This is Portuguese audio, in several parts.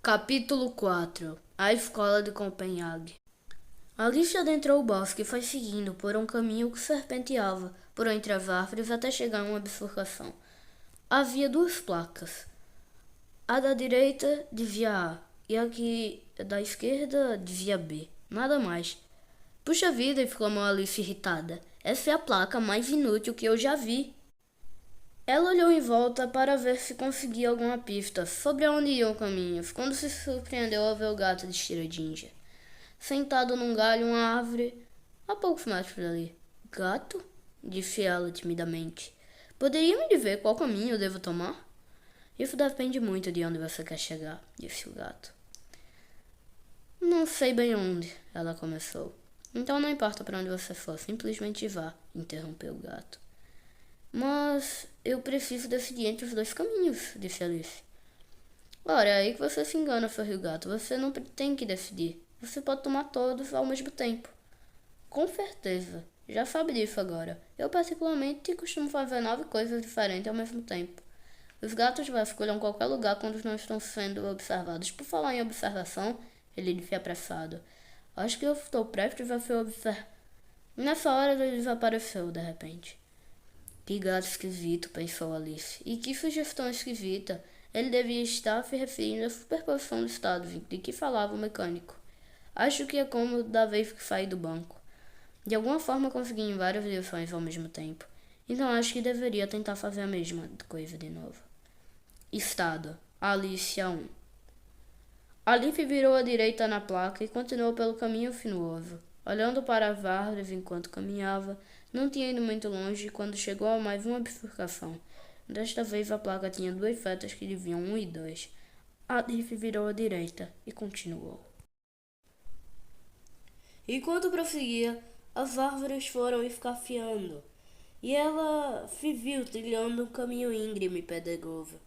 Capítulo 4. A Escola de Copenhague. Alice adentrou o bosque e foi seguindo por um caminho que serpenteava por entre as árvores até chegar a uma bifurcação. Havia duas placas. A da direita dizia A e a que da esquerda dizia B. Nada mais. Puxa vida, exclamou Alice irritada. Essa é a placa mais inútil que eu já vi. Ela olhou em volta para ver se conseguia alguma pista sobre onde iam caminhos, quando se surpreendeu ao ver o gato de Ginger, sentado num galho uma árvore a poucos metros dali. Gato? Disse ela timidamente. Poderia me dizer qual caminho eu devo tomar? Isso depende muito de onde você quer chegar, disse o gato. Não sei bem onde, ela começou. Então não importa para onde você for, simplesmente vá, interrompeu o gato. Mas eu preciso decidir entre os dois caminhos, disse Alice. Ora, é aí que você se engana, sorriu o gato. Você não tem que decidir. Você pode tomar todos ao mesmo tempo. Com certeza. Já sabe disso agora. Eu particularmente costumo fazer 9 coisas diferentes ao mesmo tempo. Os gatos vasculham qualquer lugar quando não estão sendo observados. Por falar em observação, ele disse apressado. Acho que eu estou prestes a ser observado. Nessa hora ele desapareceu, de repente. Que gato esquisito, pensou Alice. E que sugestão esquisita. Ele devia estar se referindo à superposição de estados de que falava o mecânico. Acho que é como da vez que saí do banco. De alguma forma consegui em várias direções ao mesmo tempo. Então acho que deveria tentar fazer a mesma coisa de novo. Estado. Alice a 1. Alice virou à direita na placa e continuou pelo caminho sinuoso. Olhando para as árvores enquanto caminhava, não tinha ido muito longe quando chegou a mais uma bifurcação. Desta vez a placa tinha 2 setas que diziam 1 e 2. Alice virou à direita e continuou. Enquanto prosseguia, as árvores foram escafeando, e ela se viu trilhando um caminho íngreme e pedregoso.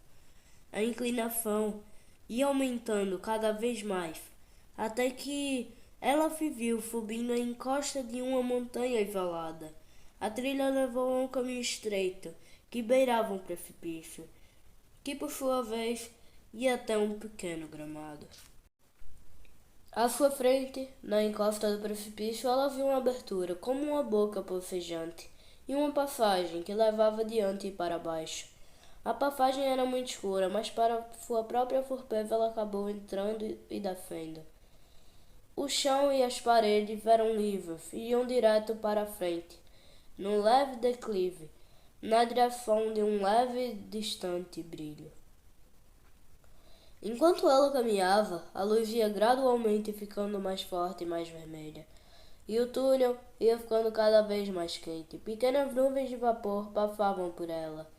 A inclinação ia aumentando cada vez mais, até que ela se viu subindo a encosta de uma montanha isolada. A trilha levou a um caminho estreito, que beirava um precipício, que por sua vez ia até um pequeno gramado. À sua frente, na encosta do precipício, ela viu uma abertura, como uma boca bocejante, e uma passagem que levava adiante e para baixo. A passagem era muito escura, mas para sua própria surpresa ela acabou entrando e descendo. O chão e as paredes eram livres e iam direto para a frente, num leve declive, na direção de um leve e distante brilho. Enquanto ela caminhava, a luz ia gradualmente ficando mais forte e mais vermelha, e o túnel ia ficando cada vez mais quente. Pequenas nuvens de vapor passavam por ela,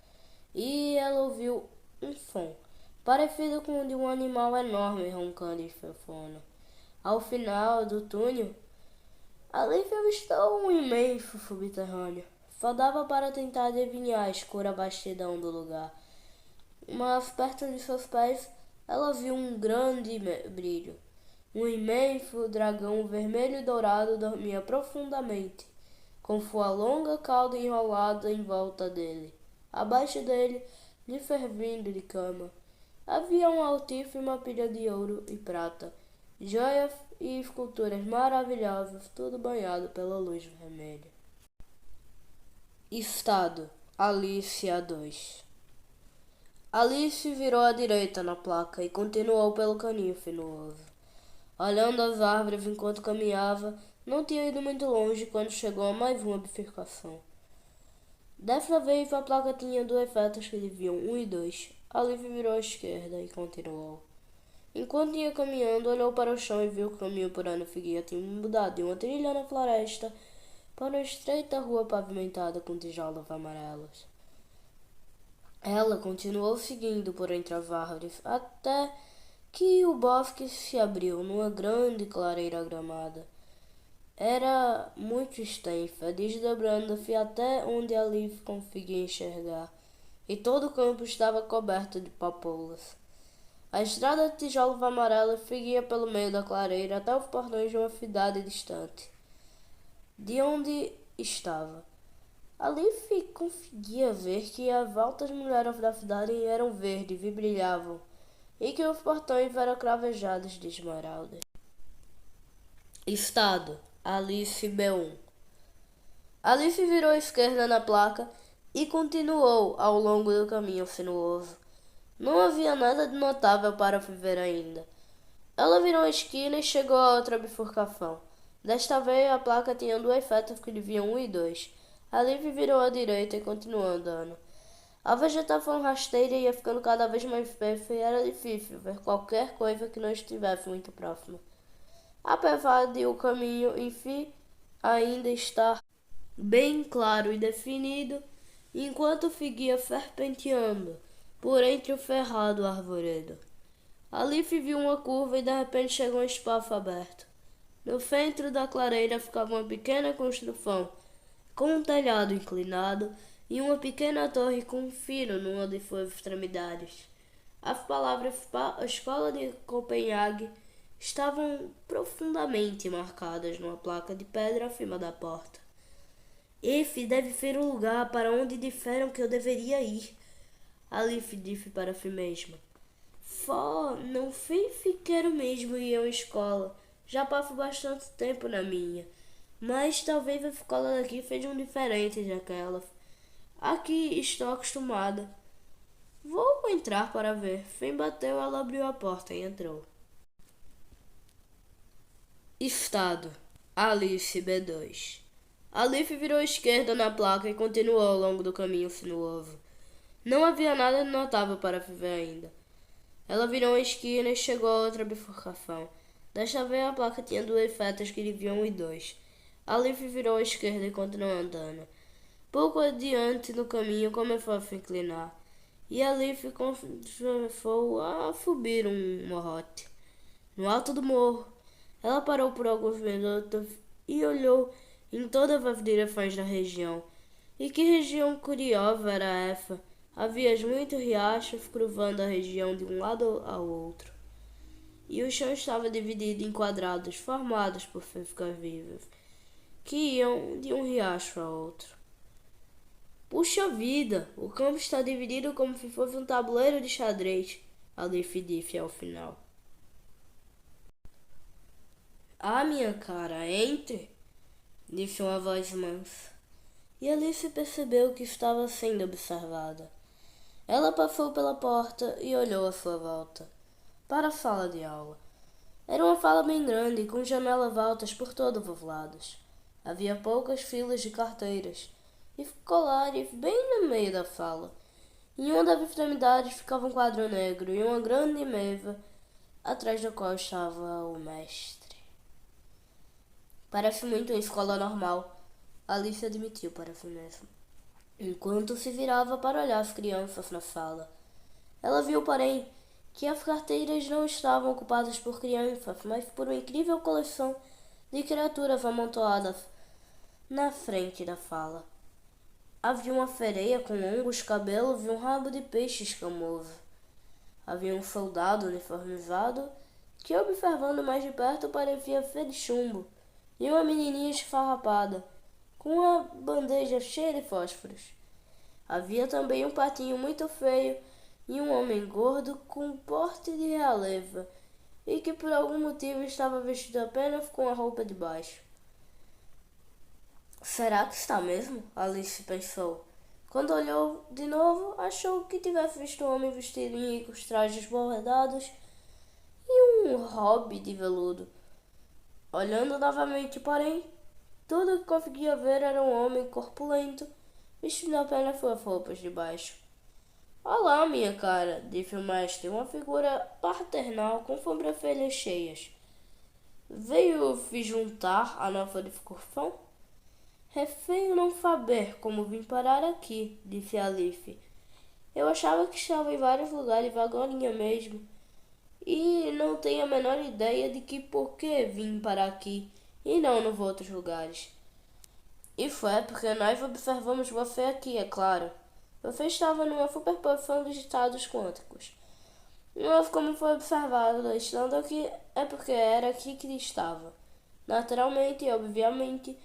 e ela ouviu um som, parecido com o de um animal enorme roncando em seu sono. Ao final do túnel, Alice avistou um imenso subterrâneo. Só dava para tentar adivinhar a escura vastidão do lugar, mas perto de seus pés ela viu um grande brilho. Um imenso dragão vermelho e dourado dormia profundamente, com sua longa cauda enrolada em volta dele. Abaixo dele, lhe servindo de cama, havia uma altíssima pilha de ouro e prata, joias e esculturas maravilhosas, tudo banhado pela luz vermelha. Estado. Alice a 2. Alice virou à direita na placa e continuou pelo caminho sinuoso. Olhando as árvores enquanto caminhava, não tinha ido muito longe quando chegou a mais uma bifurcação. Dessa vez a placa tinha 2 setas que diziam 1 e 2. Alice virou à esquerda e continuou. Enquanto ia caminhando, olhou para o chão e viu que o caminho por onde seguia tinha mudado de uma trilha na floresta para uma estreita rua pavimentada com tijolos amarelos. Ela continuou seguindo por entre as árvores até que o bosque se abriu numa grande clareira gramada. Era muito extensa, desdobrando-se até onde Alice conseguia enxergar, e todo o campo estava coberto de papoulas. A estrada de tijolos amarelos seguia pelo meio da clareira até os portões de uma cidade distante, de onde estava. Alice conseguia ver que as altas mulheres da cidade eram verdes e brilhavam, e que os portões eram cravejados de esmeralda. Estado: Alice B1. Alice virou à esquerda na placa e continuou ao longo do caminho sinuoso. Não havia nada de notável para ver ainda. Ela virou a esquina e chegou a outra bifurcação. Desta vez a placa tinha duas setas que dividiam 1 e 2. Alice virou à direita e continuou andando. A vegetação rasteira ia ficando cada vez mais espessa e era difícil ver qualquer coisa que não estivesse muito próxima. Apesar de o caminho em si ainda estar bem claro e definido, enquanto seguia serpenteando por entre o cerrado arvoredo. Alice viu uma curva e de repente chegou a um espaço aberto. No centro da clareira ficava uma pequena construção, com um telhado inclinado e uma pequena torre com um firo numa de suas extremidades. As palavras Escola de Copenhague estavam profundamente marcadas numa placa de pedra acima da porta. Esse deve ser o lugar para onde disseram que eu deveria ir, Alice disse para si mesma. Só não sei se quero mesmo ir à escola. Já passo bastante tempo na minha. Mas talvez a escola daqui sejam diferentes daquelas. Aqui estou acostumada. Vou entrar para ver. Sem bateu, ela abriu a porta e entrou. Estado: Alice B2. Alice virou à esquerda na placa e continuou ao longo do caminho sinuoso. Não havia nada de notável para ver ainda. Ela virou a esquina e chegou a outra bifurcação. Desta vez a placa tinha duas setas que dividiam 1 e 2. Alice virou à esquerda e continuou andando. Pouco adiante no caminho começou a se inclinar, e Alice começou a subir um morrote. No alto do morro, ela parou por alguns minutos e olhou em todas as direções da região. E que região curiosa era essa? Havia muitos riachos cruzando a região de um lado ao outro. E o chão estava dividido em quadrados formados por cercas vivas, que iam de um riacho a outro. Puxa vida, o campo está dividido como se fosse um tabuleiro de xadrez, Alice disse ao final. Ah, minha cara, entre, disse uma voz mansa. E Alice percebeu que estava sendo observada. Ela passou pela porta e olhou à sua volta, para a sala de aula. Era uma sala bem grande, com janelas altas por todos os lados. Havia poucas filas de carteiras e colares bem no meio da sala. Em uma das extremidades ficava um quadro negro e uma grande mesa, atrás da qual estava o mestre. Parece muito uma escola normal, Alice admitiu para si mesma, enquanto se virava para olhar as crianças na sala. Ela viu, porém, que as carteiras não estavam ocupadas por crianças, mas por uma incrível coleção de criaturas amontoadas na frente da sala. Havia uma sereia com longos cabelos e um rabo de peixe escamoso. Havia um soldado uniformizado que, observando mais de perto, parecia ser de chumbo, e uma menininha esfarrapada, com uma bandeja cheia de fósforos. Havia também um patinho muito feio e um homem gordo com porte de realeza e que por algum motivo estava vestido apenas com a roupa de baixo. Será que está mesmo? Alice pensou. Quando olhou de novo, achou que tivesse visto um homem vestido em ricos trajes bordados e um hobby de veludo. Olhando novamente, porém, tudo o que conseguia ver era um homem corpulento, vestindo apenas suas roupas de baixo. Olá, minha cara, disse o mestre, uma figura paternal com sobrancelhas cheias. Veio se juntar à nossa discussão? Receio não saber como vim parar aqui, disse Alice. Eu achava que estava em vários lugares agorinha mesmo, e não tenho a menor ideia de que por que vim parar aqui e não nos outros lugares. Isso é porque nós observamos você aqui, é claro. Você estava numa superposição de estados quânticos. Mas como foi observado estando aqui, é porque era aqui que estava. Naturalmente e obviamente,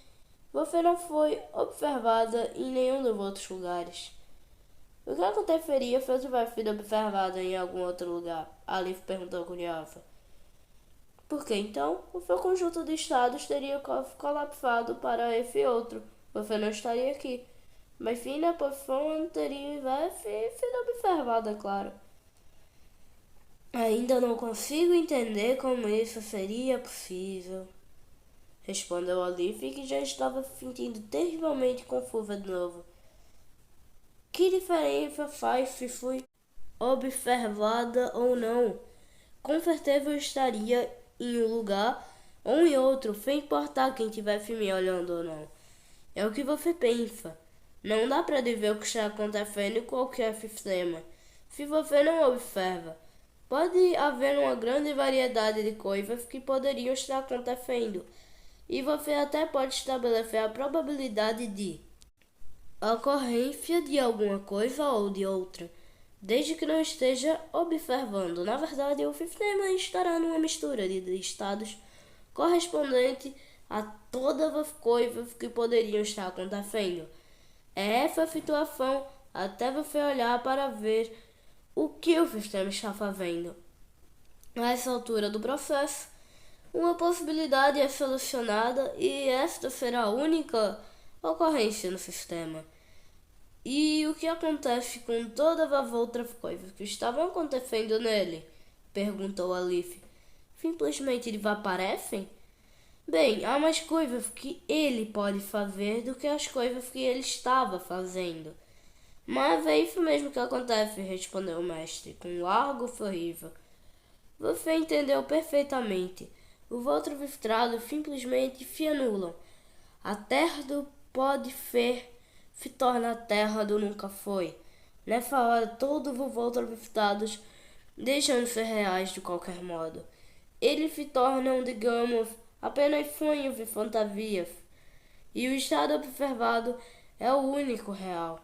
você não foi observada em nenhum dos outros lugares. O que aconteceria se eu tivesse sido observado em algum outro lugar? Alice perguntou curiosa. Porque então, o seu conjunto de estados teria colapsado para esse outro. Você não estaria aqui. Mas sim na posição anterior tivesse sido observado, é claro. Ainda não consigo entender como isso seria possível, respondeu Olive, que já estava se sentindo terrivelmente confusa de novo. Que diferença faz se fui observada ou não? Com certeza eu estaria em um lugar ou em outro, sem importar quem estivesse me olhando ou não. É o que você pensa. Não dá para dizer o que está acontecendo em qualquer sistema, se você não observa. Pode haver uma grande variedade de coisas que poderiam estar acontecendo, e você até pode estabelecer a probabilidade de ocorrência de alguma coisa ou de outra, desde que não esteja observando. Na verdade, o sistema estará numa mistura de estados correspondente a todas as coisas que poderiam estar acontecendo. É essa a situação até você olhar para ver o que o sistema está fazendo. A essa altura do processo, uma possibilidade é solucionada e esta será a única ocorrência no sistema. E o que acontece com todas as outras coisas que estavam acontecendo nele? Perguntou Alice. Simplesmente desaparecem? Bem, há mais coisas que ele pode fazer do que as coisas que ele estava fazendo. Mas é isso mesmo que acontece, respondeu o mestre, com um largo sorriso. Você entendeu perfeitamente. Os outros estrados simplesmente se anulam. A terra do pode ser se torna a terra do nunca foi. Nessa hora, todos os outros estados deixam de ser reais de qualquer modo. Eles se tornam, digamos, apenas sonhos e fantasias. E o estado observado é o único real.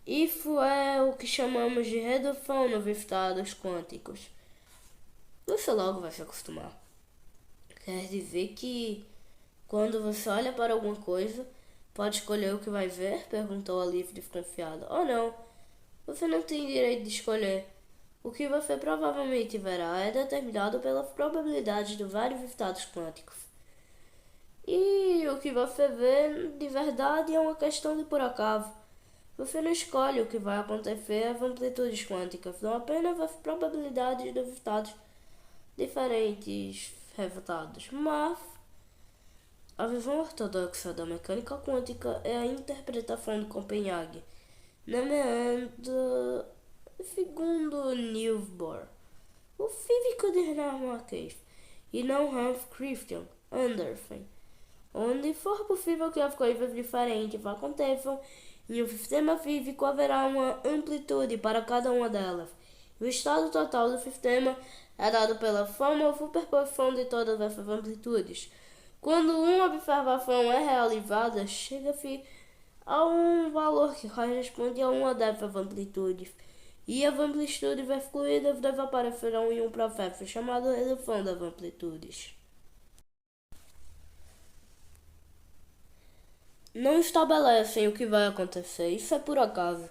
Isso é o que chamamos de redução nos estados quânticos. Você logo vai se acostumar. Quer dizer que, quando você olha para alguma coisa, pode escolher o que vai ver? Perguntou a Liv desconfiada. Oh não, você não tem direito de escolher. O que você provavelmente verá é determinado pelas probabilidades de vários estados quânticos. E o que você vê de verdade é uma questão de por acaso. Você não escolhe o que vai acontecer às amplitudes quânticas, são apenas as probabilidades dos estados diferentes resultados. Mas a visão ortodoxa da mecânica quântica é a interpretação de Copenhague, nomeando segundo Niels Bohr, o físico dinamarquês, e não Hans Christian Andersen, onde for possível que as coisas diferentes aconteçam, em um sistema físico haverá uma amplitude para cada uma delas. O estado total do sistema é dado pela soma ou superposição de todas essas amplitudes. Quando uma observação é realizada, chega-se a um valor que corresponde a uma dessas amplitudes, e as amplitudes excluídas desaparecerão em um processo chamado redução das amplitudes. Não estabelecem o que vai acontecer, isso é por acaso,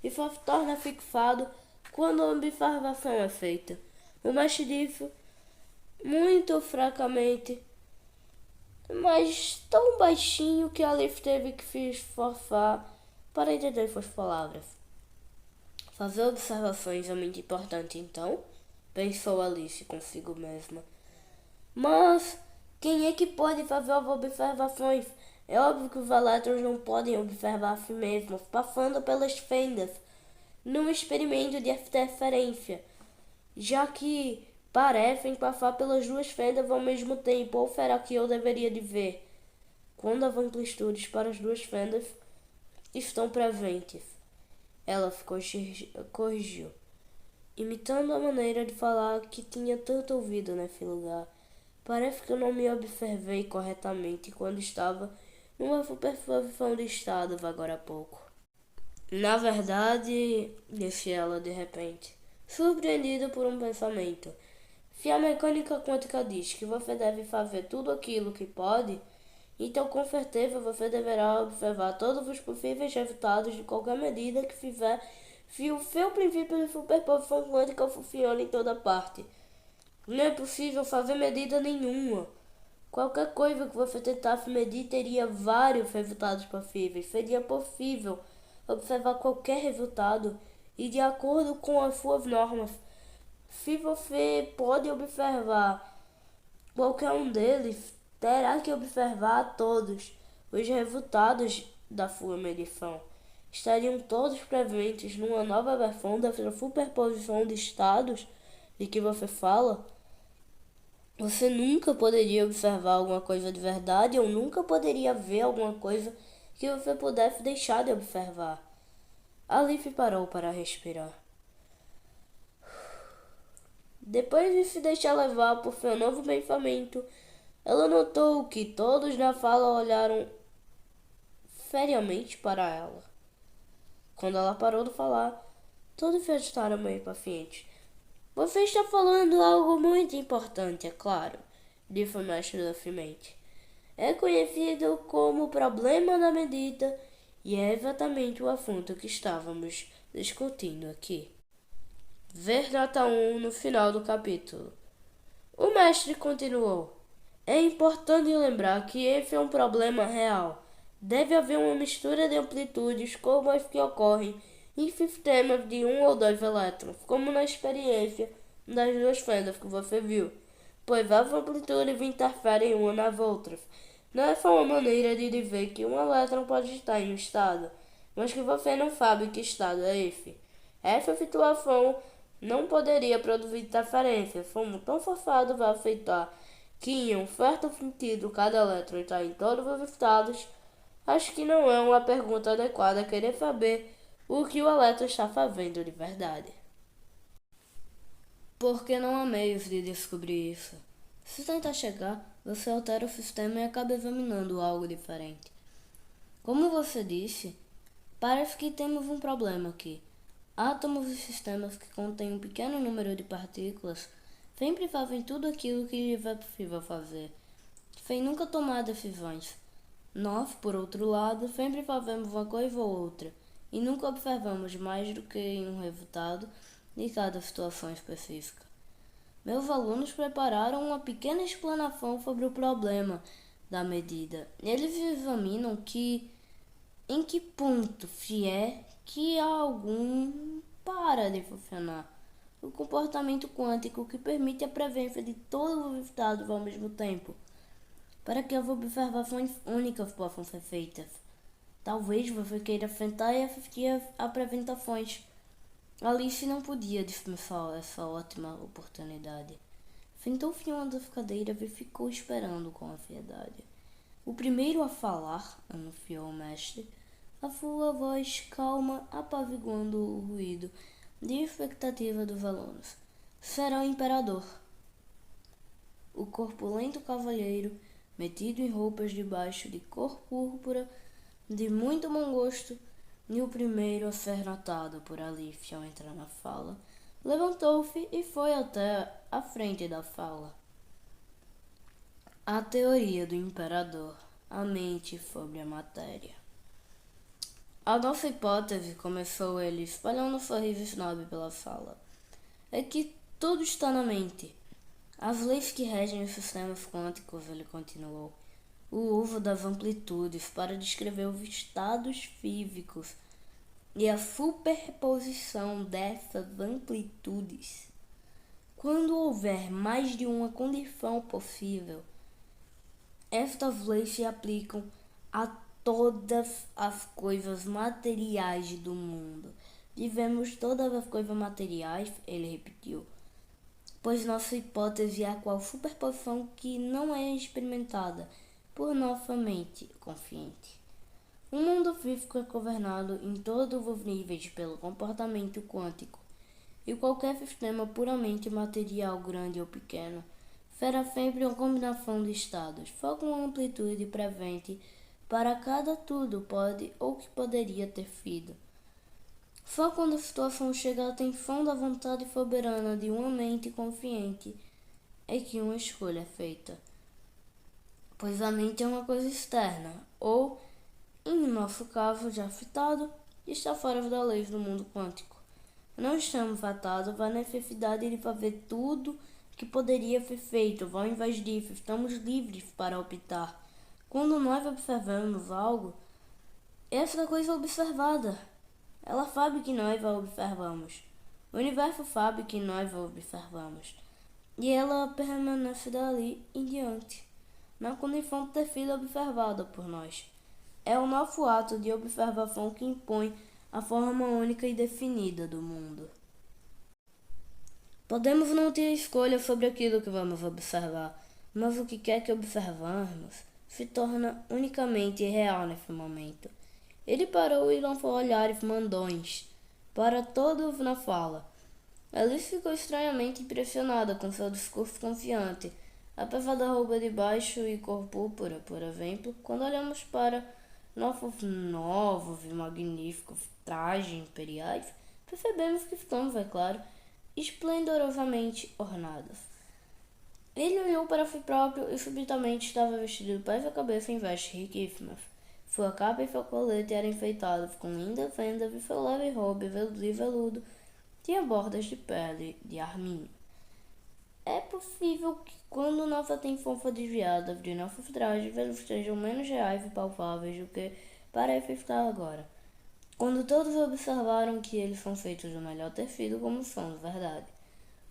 e só se torna fixado quando a observação é feita. O mestre disse, muito fracamente, mas tão baixinho que Alice teve que se esforçar para entender suas palavras. Fazer observações é muito importante, então, pensou Alice consigo mesma. Mas quem é que pode fazer as observações? É óbvio que os elétrons não podem observar a si mesmos, passando pelas fendas, num experimento de interferência, já que parecem passar pelas duas fendas ao mesmo tempo, ou será que eu deveria dizer, quando as amplitudes para as duas fendas estão presentes? Ela corrigiu, imitando a maneira de falar que tinha tanto ouvido nesse lugar. Parece que eu não me observei corretamente quando estava numa superposição de estados agora há pouco. Na verdade, disse ela de repente, surpreendida por um pensamento. Se a mecânica quântica diz que você deve fazer tudo aquilo que pode, então com certeza você deverá observar todos os possíveis resultados de qualquer medida que fizer o seu princípio de superposição quântica funciona em toda parte. Não é possível fazer medida nenhuma. Qualquer coisa que você tentasse medir teria vários resultados possíveis. Seria possível observar qualquer resultado e de acordo com as suas normas. Se você pode observar qualquer um deles, terá que observar todos. Os resultados da sua medição estariam todos presentes numa nova versão da superposição de estados de que você fala. Você nunca poderia observar alguma coisa de verdade ou nunca poderia ver alguma coisa que você pudesse deixar de observar. Alice parou para respirar. Depois de se deixar levar por seu novo pensamento, ela notou que todos na sala olharam seriamente para ela. Quando ela parou de falar, todos se ajustaram meio impacientes. Você está falando algo muito importante, é claro, disse o mestre docemente. É conhecido como problema da medida e é exatamente o assunto que estávamos discutindo aqui. Ver nota 1 no final do capítulo. O mestre continuou. É importante lembrar que esse é um problema real. Deve haver uma mistura de amplitudes como as que ocorrem em sistemas de um ou dois elétrons, como na experiência das duas fendas que você viu, pois as amplitudes interferem umas nas outras. Não é só uma maneira de dizer que um elétron pode estar em um estado, mas que você não sabe que estado é esse. Essa situação não poderia produzir interferências. Somos tão forçados a aceitar que em um certo sentido cada elétron está em todos os estados. Acho que não é uma pergunta adequada querer saber o que o elétron está fazendo de verdade. Porque não há meios de descobrir isso. Se tentar chegar, você altera o sistema e acaba examinando algo diferente. Como você disse, parece que temos um problema aqui. Átomos e sistemas que contêm um pequeno número de partículas sempre fazem tudo aquilo que lhes é possível fazer, sem nunca tomar decisões. Nós, por outro lado, sempre fazemos uma coisa ou outra, e nunca observamos mais do que um resultado de cada situação específica. Meus alunos prepararam uma pequena explanação sobre o problema da medida. Eles examinam em que ponto, se é que algum para de funcionar, o comportamento quântico que permite a presença de todos os estados ao mesmo tempo, para que as observações únicas possam ser feitas. Talvez você queira sentar e assistir às apresentações. Alice não podia dispensar essa ótima oportunidade. Sentou-se em uma das cadeiras e ficou esperando com ansiedade. O primeiro a falar, anunciou o mestre, a sua voz calma apaziguando o ruído de expectativa dos alunos. Será o imperador. O corpulento cavalheiro, metido em roupas de baixo de cor púrpura, de muito bom gosto, e o primeiro a ser notado por Alice ao entrar na sala, levantou-se e foi até a frente da sala. A teoria do imperador, a mente sobre a matéria. A nossa hipótese, começou ele, espalhando um sorriso snob pela sala, é que tudo está na mente. As leis que regem os sistemas quânticos, ele continuou, o uso das amplitudes para descrever os estados físicos e a superposição dessas amplitudes. Quando houver mais de uma condição possível, estas leis se aplicam a todas as coisas materiais do mundo. Dizemos todas as coisas materiais, ele repetiu, pois nossa hipótese é a qual superposição que não é experimentada por nossa mente consciente. O mundo físico é governado em todos os níveis pelo comportamento quântico, e qualquer sistema puramente material, grande ou pequeno, será sempre uma combinação de estados, só com uma amplitude presente para cada tudo pode ou que poderia ter sido. Só quando a situação chega à tensão da vontade soberana de uma mente consciente é que uma escolha é feita. Pois a mente é uma coisa externa, ou, em nosso caso já citado, está fora das leis do mundo quântico. Não estamos atados à necessidade de fazer tudo que poderia ser feito. Ao invés disso, estamos livres para optar. Quando nós observamos algo, essa coisa é observada. Ela sabe que nós a observamos. O universo sabe que nós a observamos. E ela permanece dali em diante, na condição de ter sido observada por nós. É o nosso ato de observação que impõe a forma única e definida do mundo. Podemos não ter escolha sobre aquilo que vamos observar, mas o que quer que observarmos se torna unicamente real nesse momento. Ele parou e lançou olhares mandões para todos na fala. Alice ficou estranhamente impressionada com seu discurso confiante, apesar da roupa de baixo e cor púrpura, por exemplo. Quando olhamos para nossos novos e magníficos trajes imperiais, percebemos que estamos, é claro, esplendorosamente ornados. Ele olhou para si próprio e subitamente estava vestido de pés à cabeça em vestes riquíssimas. Sua capa e seu colete eram enfeitados com lindas vendas e seu leve roupa de veludo tinha bordas de pele de arminho. É possível que quando nossa atenção for desviada de nossos trajes, eles estejam menos reais e palpáveis do que parece estar agora. Quando todos observaram que eles são feitos do melhor tecido, como são de verdade.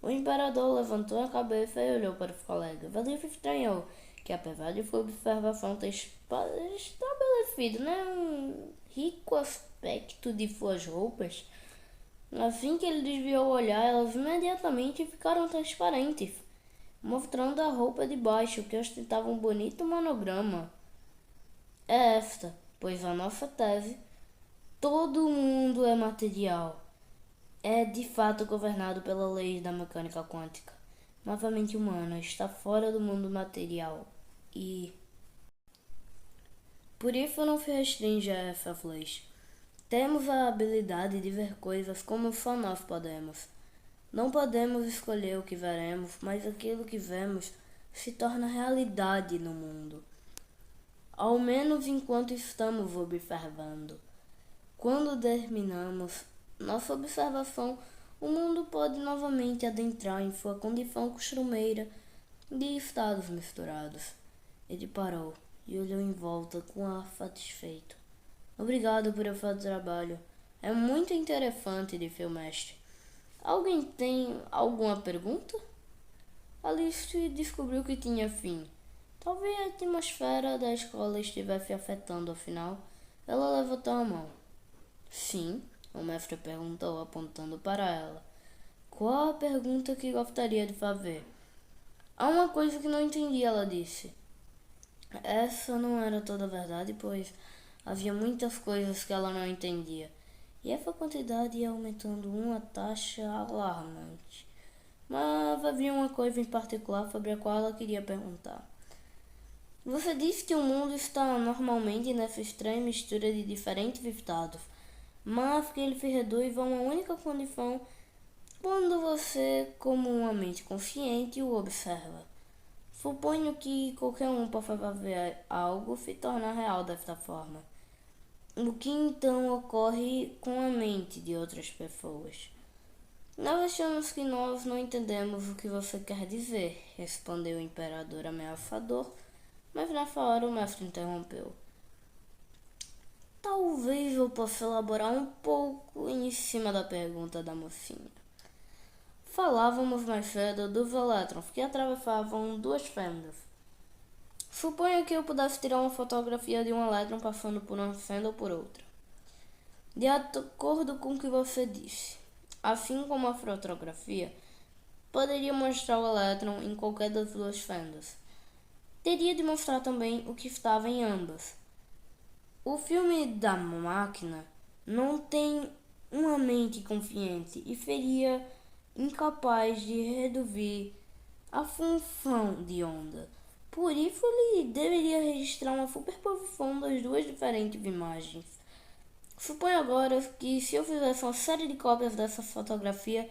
O imperador levantou a cabeça e olhou para os colegas. Ali estranhou que, apesar de sua observação ter estabelecido um rico aspecto de suas roupas, assim que ele desviou o olhar, elas imediatamente ficaram transparentes, mostrando a roupa de baixo, que ostentava um bonito monograma. É esta, pois a nossa tese, todo mundo é material, é de fato governado pela lei da mecânica quântica. Nossa mente humana está fora do mundo material e por isso não se restringe a essas leis. Temos a habilidade de ver coisas como só nós podemos. Não podemos escolher o que veremos, mas aquilo que vemos se torna realidade no mundo. Ao menos enquanto estamos observando. Quando terminamos nossa observação, o mundo pode novamente adentrar em sua condição costumeira de estados misturados. Ele parou e olhou em volta com ar satisfeito. Obrigado por esse trabalho. É muito interessante, disse o mestre. Alguém tem alguma pergunta? Alice descobriu que tinha fim. Talvez a atmosfera da escola estivesse afetando, afinal. Ela levantou a mão. Sim, o mestre perguntou, apontando para ela. Qual a pergunta que gostaria de fazer? Há uma coisa que não entendi, ela disse. Essa não era toda a verdade, pois havia muitas coisas que ela não entendia. E essa quantidade ia aumentando uma taxa alarmante. Mas havia uma coisa em particular sobre a qual ela queria perguntar. Você disse que o mundo está normalmente nessa estranha mistura de diferentes estados, mas que ele se reduz a uma única condição quando você, como uma mente consciente, o observa. Suponho que qualquer um possa fazer algo se tornar real desta forma. O que então ocorre com a mente de outras pessoas? Nós achamos que nós não entendemos o que você quer dizer, respondeu o imperador ameaçador, mas nessa hora o mestre interrompeu. Talvez eu possa elaborar um pouco em cima da pergunta da mocinha. Falávamos mais cedo dos elétrons que atravessavam duas fendas. Suponha que eu pudesse tirar uma fotografia de um elétron passando por uma fenda ou por outra. De acordo com o que você disse, assim como a fotografia, poderia mostrar o elétron em qualquer das duas fendas. Teria de mostrar também o que estava em ambas. O filme da máquina não tem uma mente consciente e seria incapaz de reduzir a função de onda. Por isso, ele deveria registrar uma superposição das duas diferentes imagens. Suponho agora que se eu fizesse uma série de cópias dessa fotografia,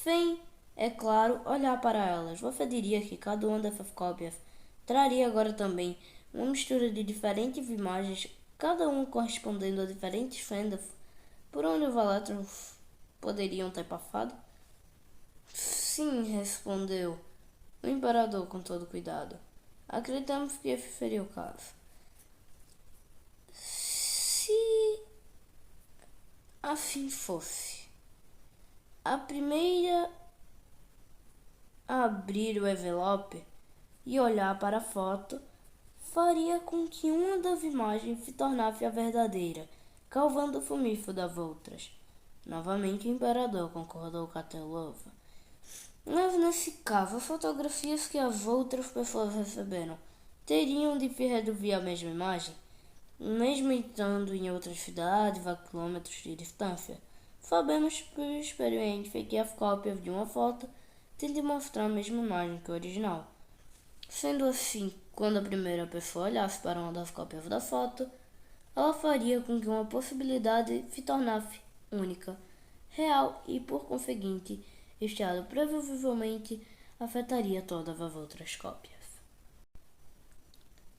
sem, é claro, olhar para elas, você diria que cada uma dessas cópias traria agora também uma mistura de diferentes imagens, cada uma correspondendo a diferentes fendas por onde os elétrons poderiam ter passado? Sim, respondeu o imperador com todo cuidado. Acreditamos que esse seria o caso. Se assim fosse, a primeira a abrir o envelope e olhar para a foto faria com que uma das imagens se tornasse a verdadeira, causando o sumiço das outras. Novamente o imperador concordou com a teóloga. Mas nesse caso, as fotografias que as outras pessoas receberam teriam de se reduzir à mesma imagem, mesmo estando em outras cidades a quilômetros de distância. Sabemos por experiência que as cópias de uma foto têm de mostrar a mesma imagem que o original. Sendo assim, quando a primeira pessoa olhasse para uma das cópias da foto, ela faria com que uma possibilidade se tornasse única, real e, por conseguinte, este ato previsivelmente afetaria todas as outras cópias,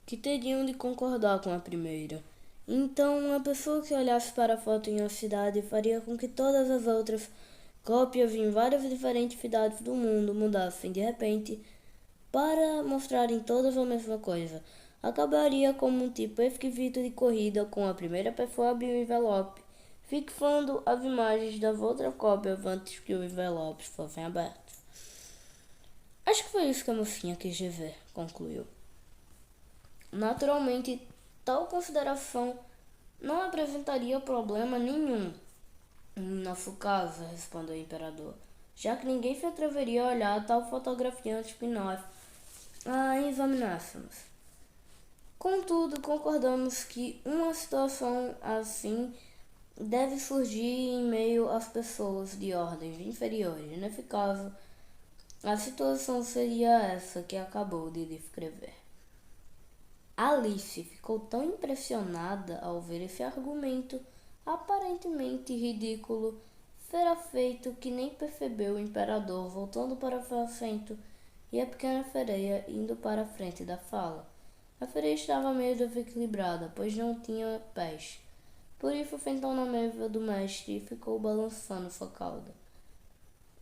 que teriam de concordar com a primeira. Então, a pessoa que olhasse para a foto em uma cidade faria com que todas as outras cópias em várias diferentes cidades do mundo mudassem de repente para mostrarem todas a mesma coisa. Acabaria como um tipo esquisito de corrida com a primeira pessoa a abrir o envelope, fixando as imagens das outras cópias antes que os envelopes fossem abertos. Acho que foi isso que a mocinha quis dizer, concluiu. Naturalmente, tal consideração não apresentaria problema nenhum. Em nosso caso, respondeu o imperador, já que ninguém se atreveria a olhar tal fotografia antes que nós a examinássemos. Contudo, concordamos que uma situação assim deve surgir em meio às pessoas de ordens inferiores. Nesse caso, a situação seria essa que acabou de descrever. Alice ficou tão impressionada ao ver esse argumento aparentemente ridículo ser feito que nem percebeu o imperador voltando para o assento e a pequena sereia indo para a frente da sala. A sereia estava meio desequilibrada, pois não tinha pés. Por isso sentou na mesa do mestre e ficou balançando sua cauda.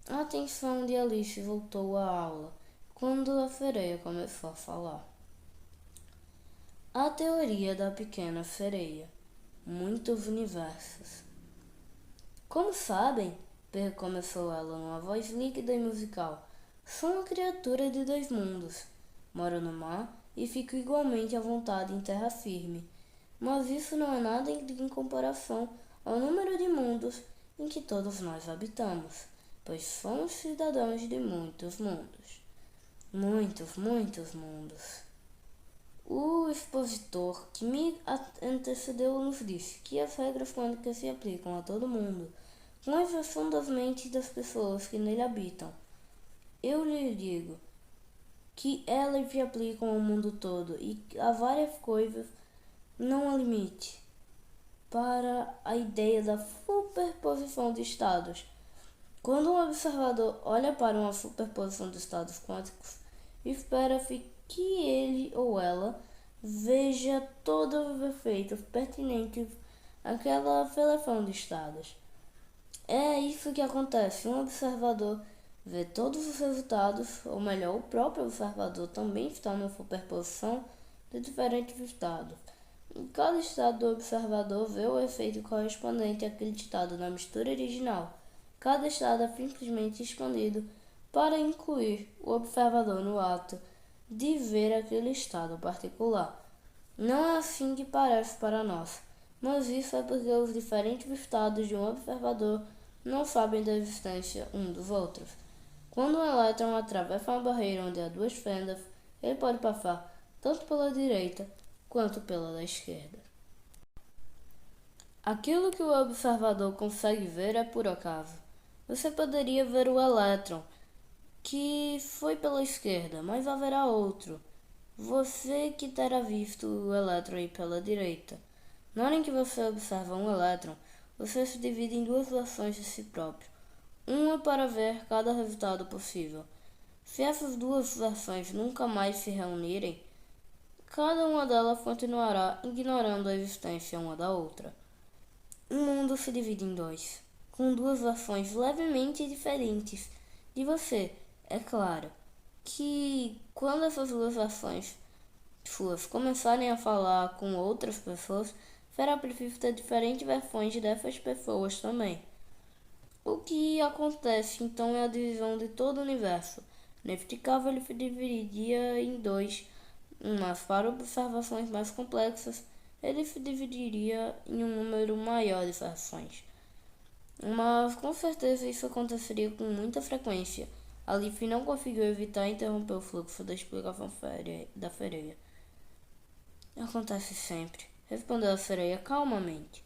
A atenção de Alice voltou à aula, quando a sereia começou a falar. A teoria da pequena sereia. Muitos universos. Como sabem, começou ela numa voz líquida e musical, sou uma criatura de 2 mundos. Moro no mar e fico igualmente à vontade em terra firme. Mas isso não é nada em comparação ao número de mundos em que todos nós habitamos, pois somos cidadãos de muitos mundos. Muitos mundos. O expositor que me antecedeu nos disse que as regras quânticas se aplicam a todo mundo, com exceção das mentes das pessoas que nele habitam. Eu lhe digo que elas se aplicam ao mundo todo e a várias coisas, não há limite para a ideia da superposição de estados. Quando um observador olha para uma superposição de estados quânticos, espera-se que ele ou ela veja todos os efeitos pertinentes àquela seleção de estados. É isso que acontece. Um observador vê todos os resultados, ou melhor, o próprio observador também está numa superposição de diferentes estados. Em cada estado do observador vê o efeito correspondente àquele estado na mistura original. Cada estado é simplesmente expandido para incluir o observador no ato de ver aquele estado particular. Não é assim que parece para nós, mas isso é porque os diferentes estados de um observador não sabem da existência um dos outros. Quando um elétron atravessa uma barreira onde há 2 fendas, ele pode passar tanto pela direita quanto pela da esquerda. Aquilo que o observador consegue ver é por acaso. Você poderia ver o elétron que foi pela esquerda, mas haverá outro. Você que terá visto o elétron ir pela direita. Na hora em que você observa um elétron, você se divide em 2 versões de si próprio. Uma para ver cada resultado possível. Se essas 2 versões nunca mais se reunirem, cada uma delas continuará ignorando a existência uma da outra. O mundo se divide em 2. com duas versões levemente diferentes de você. É claro que quando essas duas versões suas começarem a falar com outras pessoas, será preciso ter diferentes versões dessas pessoas também. O que acontece então é a divisão de todo o universo. Neste caso, ele se dividiria em dois, mas para observações mais complexas, ele se dividiria em um número maior de versões. Mas com certeza isso aconteceria com muita frequência. A Leaf não conseguiu evitar interromper o fluxo da explicação da sereia. Acontece sempre, respondeu a sereia calmamente.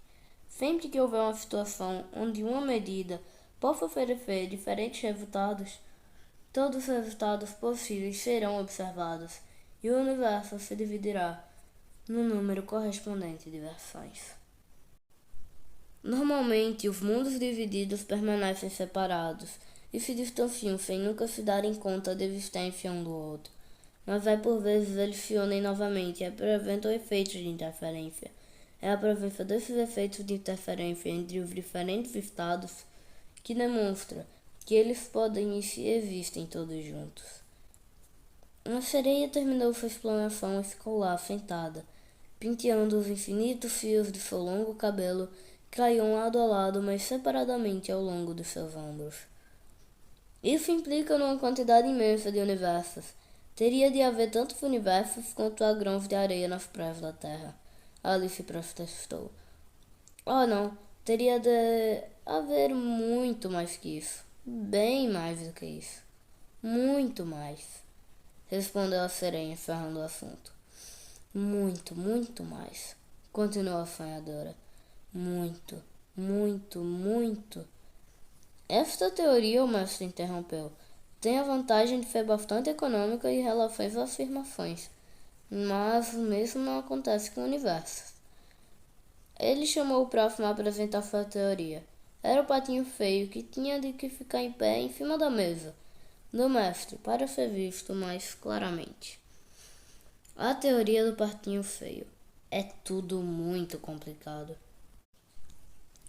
Sempre que houver uma situação onde uma medida possa oferecer diferentes resultados, todos os resultados possíveis serão observados e o universo se dividirá no número correspondente de versões. Normalmente, os mundos divididos permanecem separados e se distanciam sem nunca se darem conta da existência um do outro. Mas por vezes eles se unem novamente e apresentam efeitos de interferência. É a presença desses efeitos de interferência entre os diferentes estados que demonstra que eles podem e se existem todos juntos. A sereia terminou sua explanação e ficou lá, sentada, penteando os infinitos fios de seu longo cabelo que caíam lado a lado, mas separadamente ao longo de seus ombros. Isso implica numa quantidade imensa de universos. Teria de haver tantos universos quanto há grãos de areia nas praias da Terra. Alice protestou. Oh, não. Teria de haver muito mais que isso. Bem mais do que isso. Muito mais. Respondeu a sereia, encerrando o assunto. Muito, muito mais. Continuou a sonhadora. Muito, muito, muito. Esta teoria, o mestre interrompeu, tem a vantagem de ser bastante econômica em relação às afirmações, mas o mesmo não acontece com o universo. Ele chamou o próximo a apresentar sua teoria. Era o patinho feio que tinha de que ficar em pé em cima da mesa do mestre para ser visto mais claramente. A teoria do patinho feio. É tudo muito complicado.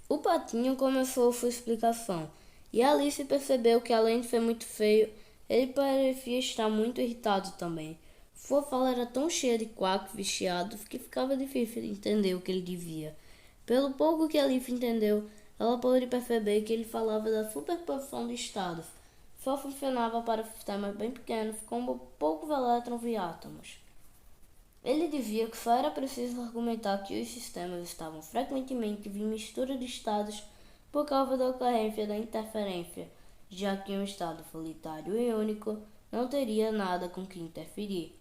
O patinho começou sua explicação, e Alice percebeu que além de ser muito feio, ele parecia estar muito irritado também. Sua fala era tão cheia de quacos e chiados que ficava difícil de entender o que ele dizia. Pelo pouco que Alice entendeu, ela pôde perceber que ele falava da superposição de estados. Só funcionava para sistemas bem pequenos, como poucos elétrons e átomos. Ele dizia que só era preciso argumentar que os sistemas estavam frequentemente em mistura de estados por causa da ocorrência da interferência, já que um estado solitário e único não teria nada com que interferir.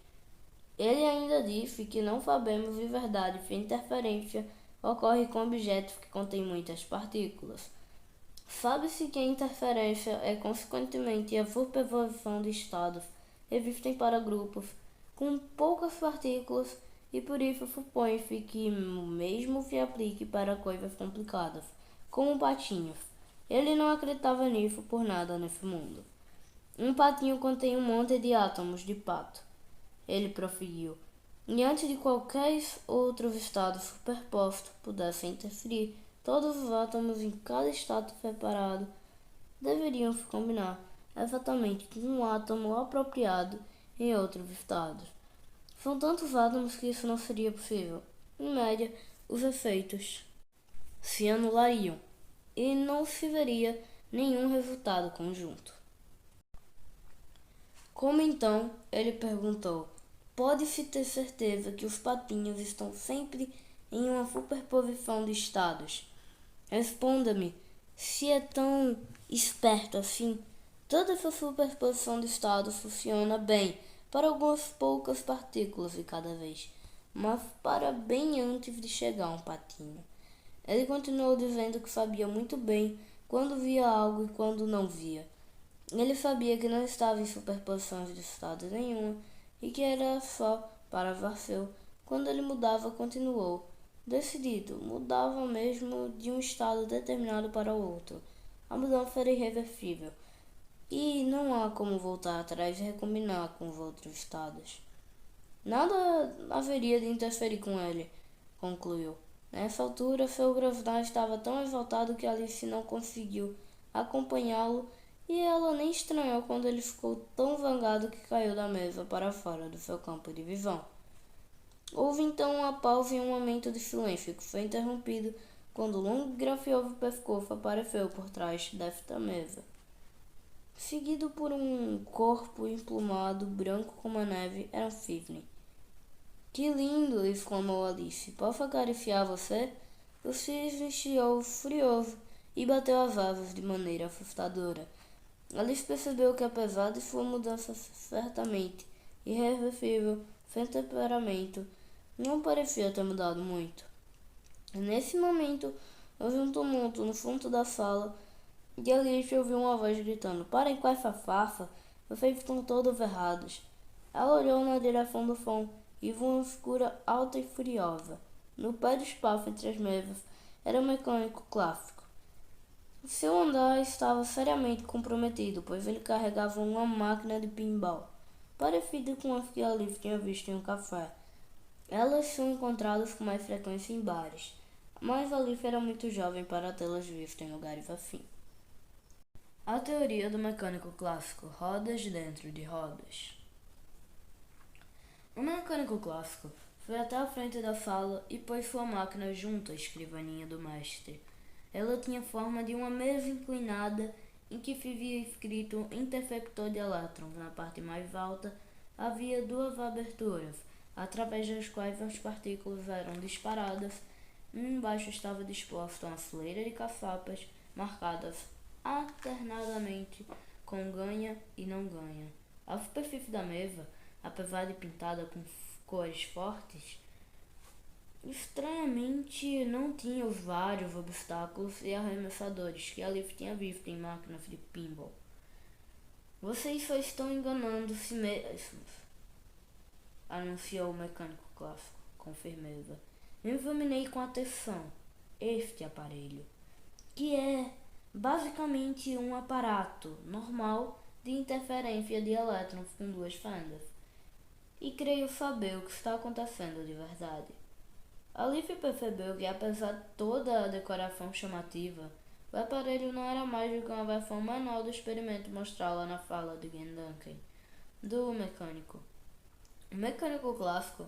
Ele ainda disse que não sabemos de verdade se a interferência ocorre com objetos que contêm muitas partículas. Sabe-se que a interferência é consequentemente a superposição de estados existem para grupos com poucas partículas e por isso supõe-se que o mesmo se aplique para coisas complicadas, como patinhos. Ele não acreditava nisso por nada nesse mundo. Um patinho contém um monte de átomos de pato, ele prosseguiu, e antes de qualquer outros estados superpostos pudessem interferir, todos os átomos em cada estado separado deveriam se combinar exatamente com um átomo apropriado em outros estados. São tantos átomos que isso não seria possível. Em média, os efeitos se anulariam e não se veria nenhum resultado conjunto. Como então? Ele perguntou. Pode-se ter certeza que os patinhos estão sempre em uma superposição de estados? Responda-me, se é tão esperto assim. Toda essa superposição de estados funciona bem para algumas poucas partículas de cada vez, mas para bem antes de chegar um patinho. Ele continuou dizendo que sabia muito bem quando via algo e quando não via. Ele sabia que não estava em superposições de estado nenhuma e que era só para Varceu. Quando ele mudava, continuou. Decidido, mudava mesmo de um estado determinado para o outro. A mudança era irreversível e não há como voltar atrás e recombinar com os outros estados. Nada haveria de interferir com ele, concluiu. Nessa altura, seu gravidade estava tão exaltado que Alice não conseguiu acompanhá-lo e ela nem estranhou quando ele ficou tão zangado que caiu da mesa para fora do seu campo de visão. Houve então uma pausa e um momento de silêncio que foi interrompido quando o longo e gracioso pescoço apareceu por trás desta mesa, seguido por um corpo emplumado, branco como a neve. Era um cisne. Que lindo! Exclamou Alice. Posso acariciar você? O cisne chiou furioso e bateu as asas de maneira assustadora. Alice percebeu que, apesar de sua mudança certamente irreversível, seu temperamento não parecia ter mudado muito. Nesse momento, houve um tumulto no fundo da sala e Alice ouviu uma voz gritando: Parem com essa farsa! Vocês estão todos errados. Ela olhou na direção do som e viu uma figura alta e furiosa. No pé do espaço entre as mesas era um mecânico clássico. O seu andar estava seriamente comprometido, pois ele carregava uma máquina de pinball, parecida com as que Alice tinha visto em um café. Elas são encontradas com mais frequência em bares, mas Alice era muito jovem para tê-las visto em lugares assim. A teoria do mecânico clássico: rodas dentro de rodas. O mecânico clássico foi até a frente da sala e pôs sua máquina junto à escrivaninha do mestre. Ela tinha forma de uma mesa inclinada em que vivia escrito interceptor de elétrons. Na parte mais alta havia duas aberturas, através das quais as partículas eram disparadas. Embaixo estava disposta uma fileira de caçapas marcadas alternadamente com ganha e não ganha. A superfície da mesa, apesar de pintada com cores fortes, estranhamente não tinha os vários obstáculos e arremessadores que Alice tinha visto em máquinas de pinball. Vocês só estão enganando-se mesmos, anunciou o mecânico clássico com firmeza. Examinei com atenção este aparelho, que é basicamente um aparato normal de interferência de elétrons com duas fendas, e creio saber o que está acontecendo de verdade. Alice percebeu que, apesar de toda a decoração chamativa, o aparelho não era mais do que uma versão menor do experimento mostrado lá na fala de Duncan, do mecânico. O mecânico clássico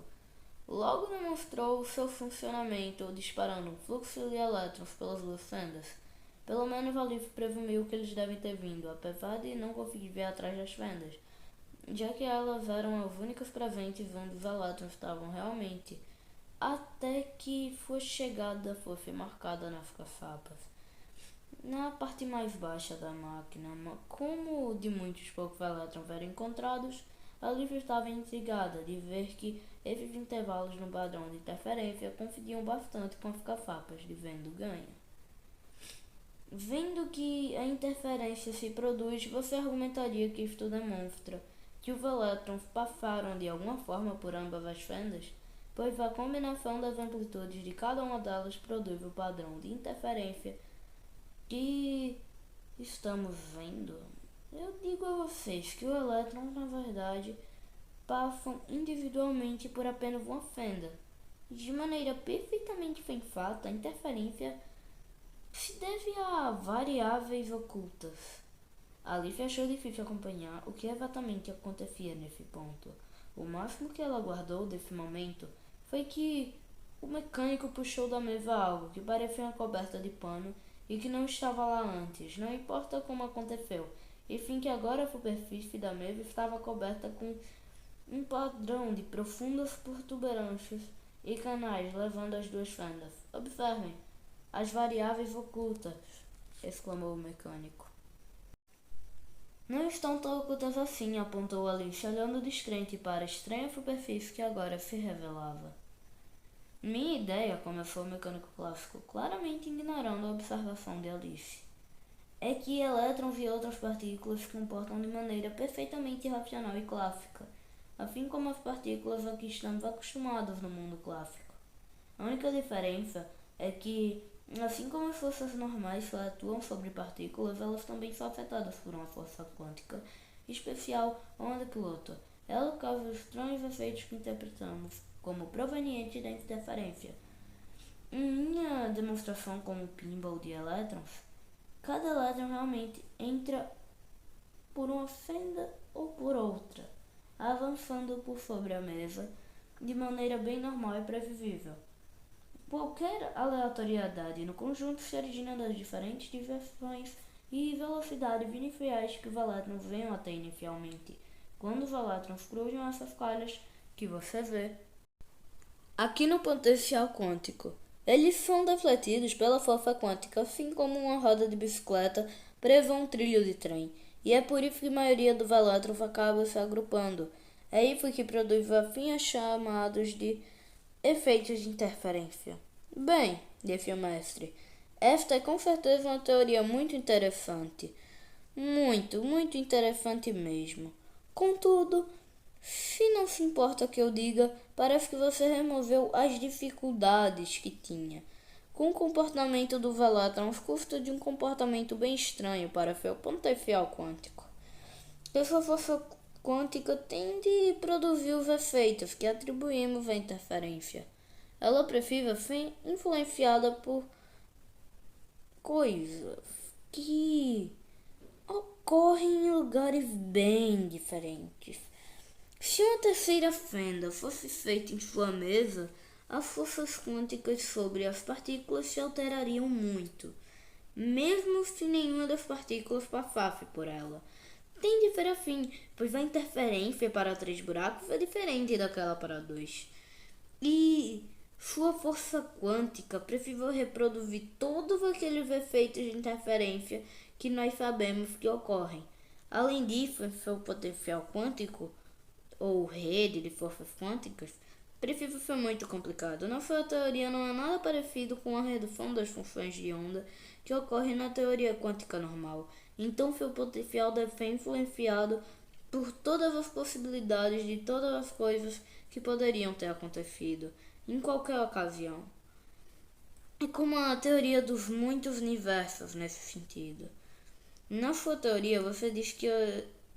logo demonstrou o seu funcionamento disparando um fluxo de elétrons pelas duas fendas. Pelo menos Alice presumiu que eles devem ter vindo, apesar de não conseguir ver atrás das fendas, já que elas eram as únicas presentes onde os elétrons estavam realmente, até que sua chegada fosse marcada nas caçapas. Na parte mais baixa da máquina, como de muitos poucos elétrons eram encontrados, Alice estava intrigada de ver que esses intervalos no padrão de interferência coincidiam bastante com as caçapas de vendo ganha. Vendo que a interferência se produz, você argumentaria que isto demonstra que os elétrons passaram de alguma forma por ambas as fendas, pois a combinação das amplitudes de cada uma delas produz o padrão de interferência que estamos vendo. Eu digo a vocês que os elétrons, na verdade, passam individualmente por apenas uma fenda. De maneira perfeitamente sensata, a interferência se deve a variáveis ocultas. Alice achou difícil acompanhar o que exatamente acontecia nesse ponto. O máximo que ela guardou desse momento foi que o mecânico puxou da mesa algo que parecia uma coberta de pano e que não estava lá antes. Não importa como aconteceu, enfim, que agora a superfície da mesa estava coberta com um padrão de profundas protuberâncias e canais levando as duas fendas. Observem, as variáveis ocultas, exclamou o mecânico. Não estão tão ocultas assim, apontou Alice, olhando descrente para a estranha superfície que agora se revelava. Minha ideia, começou o mecânico clássico, claramente ignorando a observação de Alice, é que elétrons e outras partículas se comportam de maneira perfeitamente racional e clássica, assim como as partículas a que estamos acostumados no mundo clássico. A única diferença é que, assim como as forças normais só atuam sobre partículas, elas também são afetadas por uma força quântica especial onda pilota. Ela causa os estranhos efeitos que interpretamos como provenientes da interferência. Em minha demonstração com o pinball de elétrons, cada elétron realmente entra por uma fenda ou por outra, avançando por sobre a mesa de maneira bem normal e previsível. Qualquer aleatoriedade no conjunto se origina das diferentes diversões e velocidades iniciais que os elétrons venham a ter inicialmente, quando os elétrons cruzam essas falhas que você vê aqui no potencial quântico. Eles são defletidos pela força quântica, assim como uma roda de bicicleta presa a um trilho de trem, e é por isso que a maioria dos elétrons acaba se agrupando. É isso que produz afins chamados de efeitos de interferência. Bem, disse o mestre, esta é com certeza uma teoria muito interessante. Muito interessante mesmo. Contudo, se não se importa que eu diga, parece que você removeu as dificuldades que tinha. Com o comportamento do elétrons custa de um comportamento bem estranho para seu potencial quântico. Essa força quântica tende a produzir os efeitos que atribuímos à interferência. Ela precisa ser influenciada por coisas que ocorrem em lugares bem diferentes. Se uma terceira fenda fosse feita em sua mesa, as forças quânticas sobre as partículas se alterariam muito, mesmo se nenhuma das partículas passasse por ela. Tem de ser assim, pois a interferência para 3 buracos é diferente daquela para 2. E sua força quântica precisou reproduzir todos aqueles efeitos de interferência que nós sabemos que ocorrem. Além disso, seu potencial quântico, ou rede de forças quânticas, precisa ser muito complicado. Na sua teoria não é nada parecido com a redução das funções de onda que ocorre na teoria quântica normal. Então seu potencial deve ser influenciado por todas as possibilidades de todas as coisas que poderiam ter acontecido em qualquer ocasião. É como a teoria dos muitos universos nesse sentido. Na sua teoria você diz que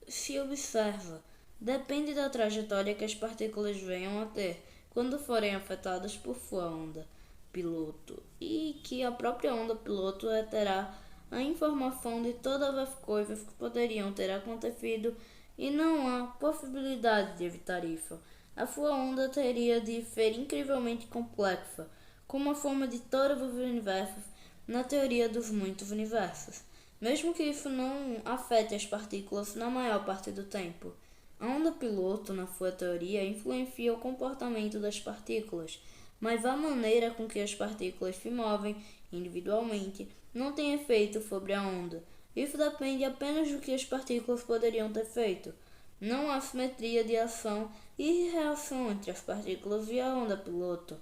se observa depende da trajetória que as partículas venham a ter quando forem afetadas por sua onda piloto, e que a própria onda piloto terá a informação de todas as coisas que poderiam ter acontecido e não há possibilidade de evitar isso. A sua onda teria de ser incrivelmente complexa, como a forma de todos os universos na teoria dos muitos universos, mesmo que isso não afete as partículas na maior parte do tempo. A onda piloto, na sua teoria, influencia o comportamento das partículas, mas a maneira com que as partículas se movem individualmente não tem efeito sobre a onda. Isso depende apenas do que as partículas poderiam ter feito. Não há simetria de ação e reação entre as partículas e a onda piloto.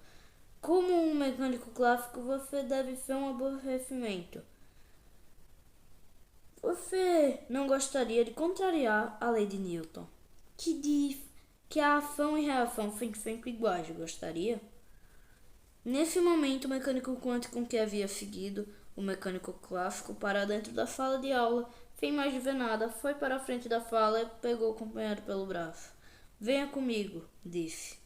Como um mecânico clássico, você deve ser um aborrecimento. Você não gostaria de contrariar a lei de Newton, que diz que a ação e reação são sempre iguais, gostaria? Nesse momento, o mecânico quântico que havia seguido o mecânico clássico para dentro da sala de aula, sem mais ver nada, foi para a frente da sala e pegou o companheiro pelo braço. Venha comigo, disse.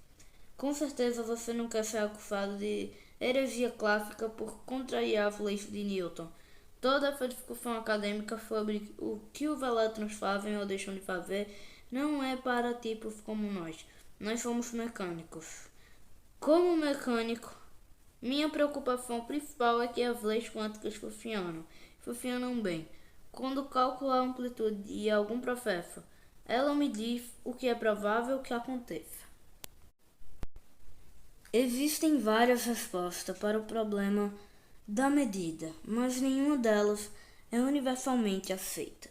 Com certeza você não quer ser acusado de heresia clássica por contrariar as leis de Newton. Toda essa discussão acadêmica sobre o que os elétrons fazem ou deixam de fazer não é para tipos como nós. Nós somos mecânicos. Como mecânico, minha preocupação principal é que as leis quânticas funcionam bem. Quando calculo a amplitude de algum processo, ela me diz o que é provável que aconteça. Existem várias respostas para o problema da medida, mas nenhuma delas é universalmente aceita.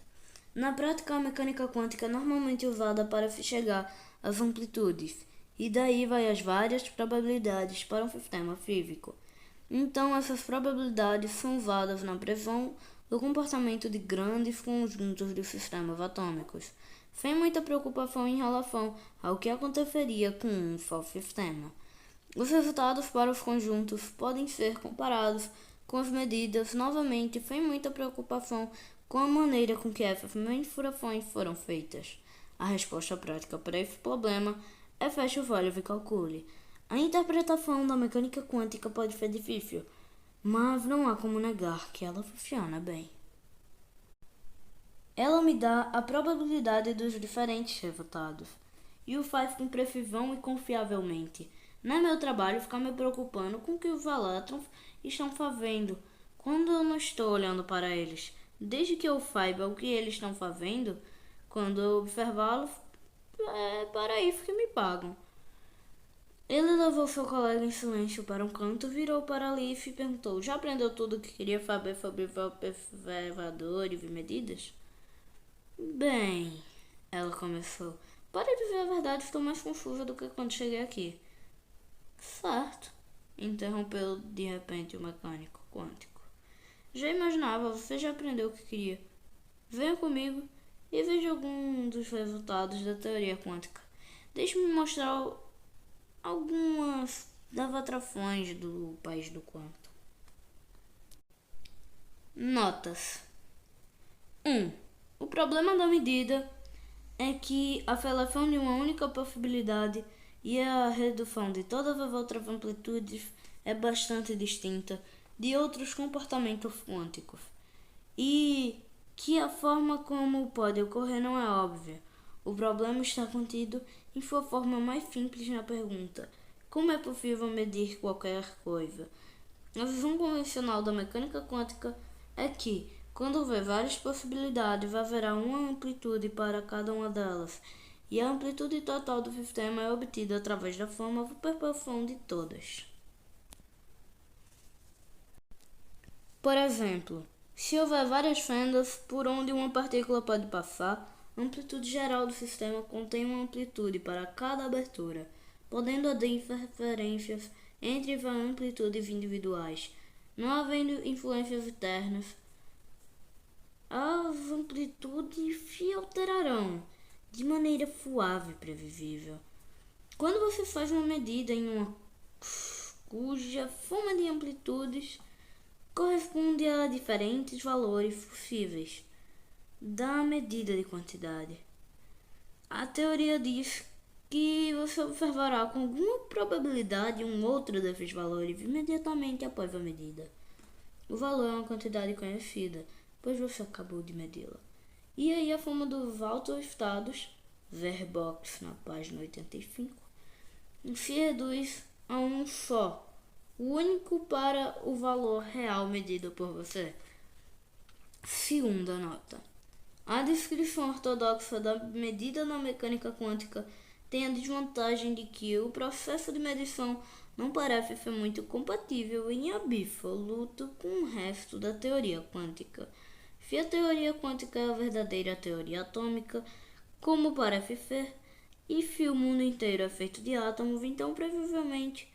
Na prática, a mecânica quântica é normalmente usada para se chegar às amplitudes, e daí vai as várias probabilidades para um sistema físico. Então, essas probabilidades são usadas na previsão do comportamento de grandes conjuntos de sistemas atômicos, sem muita preocupação em relação ao que aconteceria com um só sistema. Os resultados para os conjuntos podem ser comparados com as medidas novamente sem muita preocupação com a maneira com que essas mensurações foram feitas. A resposta prática para esse problema é feche os olhos e calcule. A interpretação da mecânica quântica pode ser difícil, mas não há como negar que ela funciona bem. Ela me dá a probabilidade dos diferentes resultados e o faz com precisão e confiavelmente. Não é meu trabalho ficar me preocupando com o que os elétrons estão fazendo quando eu não estou olhando para eles. Desde que eu saiba o que eles estão fazendo, quando eu observá-los, é para isso que me pagam. Ele levou seu colega em silêncio para um canto, virou para Alice e perguntou: já aprendeu tudo o que queria saber sobre observadores e medidas? Bem, ela começou. Para dizer a verdade, estou mais confusa do que quando cheguei aqui. Certo, interrompeu de repente o mecânico quântico. Já imaginava, você já aprendeu o que queria. Venha comigo e veja algum dos resultados da teoria quântica. Deixe-me mostrar algumas das atrações do país do quanto. Notas. 1. O problema da medida é que a seleção de uma única possibilidade e a redução de todas as outras amplitudes é bastante distinta de outros comportamentos quânticos, e que a forma como pode ocorrer não é óbvia. O problema está contido em sua forma mais simples na pergunta: como é possível medir qualquer coisa? A visão convencional da mecânica quântica é que, quando houver várias possibilidades, haverá uma amplitude para cada uma delas, e a amplitude total do sistema é obtida através da forma de superposição de todas. Por exemplo, se houver várias fendas por onde uma partícula pode passar, a amplitude geral do sistema contém uma amplitude para cada abertura, podendo haver interferências entre as amplitudes individuais. Não havendo influências externas, as amplitudes se alterarão de maneira suave e previsível. Quando você faz uma medida em uma cuja soma de amplitudes corresponde a diferentes valores possíveis da medida de quantidade, a teoria diz que você observará com alguma probabilidade um outro desses valores imediatamente após a medida. O valor é uma quantidade conhecida, pois você acabou de medi-la. E aí a forma dos autoestados, Verbox na página 85, se reduz a um só, o único para o valor real medido por você. Segunda nota. A descrição ortodoxa da medida na mecânica quântica tem a desvantagem de que o processo de medição não parece ser muito compatível em absoluto com o resto da teoria quântica. Se a teoria quântica é a verdadeira teoria atômica, como parece ser, e se o mundo inteiro é feito de átomos, então provavelmente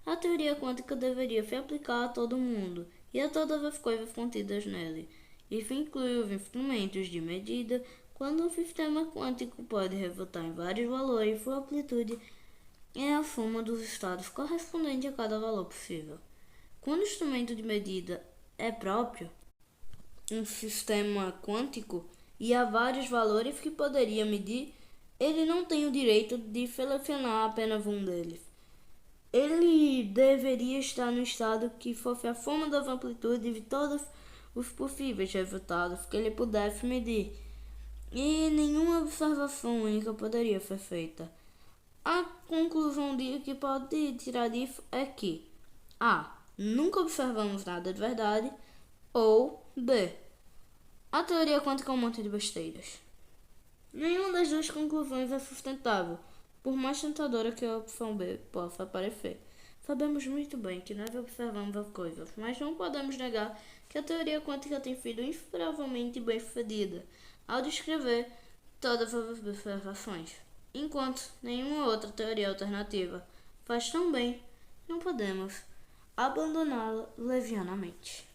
a teoria quântica deveria se aplicar a todo mundo e a todas as coisas contidas nele. Isso inclui os instrumentos de medida. Quando um sistema quântico pode resultar em vários valores, sua amplitude é a soma dos estados correspondente a cada valor possível. Quando o instrumento de medida é próprio, um sistema quântico, e há vários valores que poderia medir, ele não tem o direito de selecionar apenas um deles. Ele deveria estar no estado que fosse a soma das amplitudes de todos os possíveis resultados que ele pudesse medir, e nenhuma observação única poderia ser feita. A conclusão que pode tirar disso é que A. Nunca observamos nada de verdade, ou B. A teoria quântica é um monte de besteiras. Nenhuma das duas conclusões é sustentável, por mais tentadora que a opção B possa parecer. Sabemos muito bem que nós observamos as coisas, mas não podemos negar que a teoria quântica tem sido insuperavelmente bem sucedida ao descrever todas as observações, enquanto nenhuma outra teoria alternativa faz tão bem, não podemos abandoná-la levianamente.